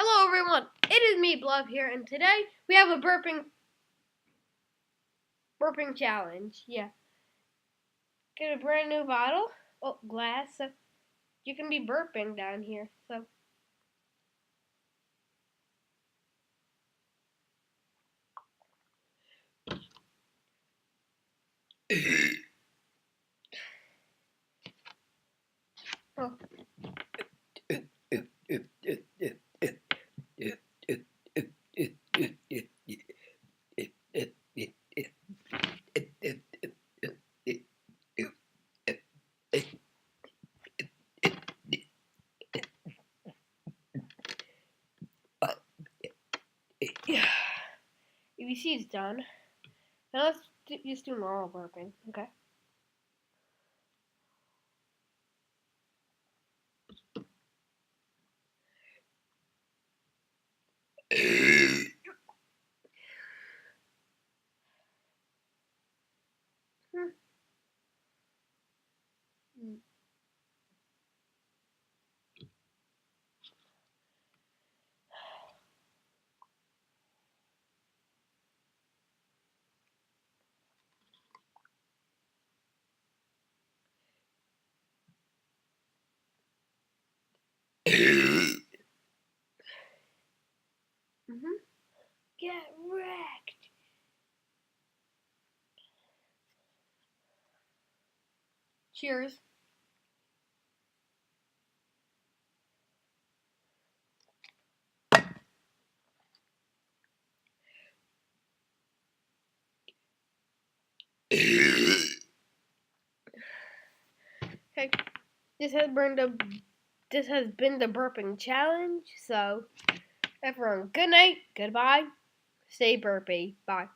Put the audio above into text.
Hello everyone, it is me, Blubb here, and today we have a burping challenge. Yeah. Get a brand new bottle, glass, so you can be burping down here. So oh. ABC is done. Now let's just do normal burping, okay? Get wrecked. Cheers. Okay, this has been the burping challenge. So everyone, good night, goodbye, stay burpy, bye.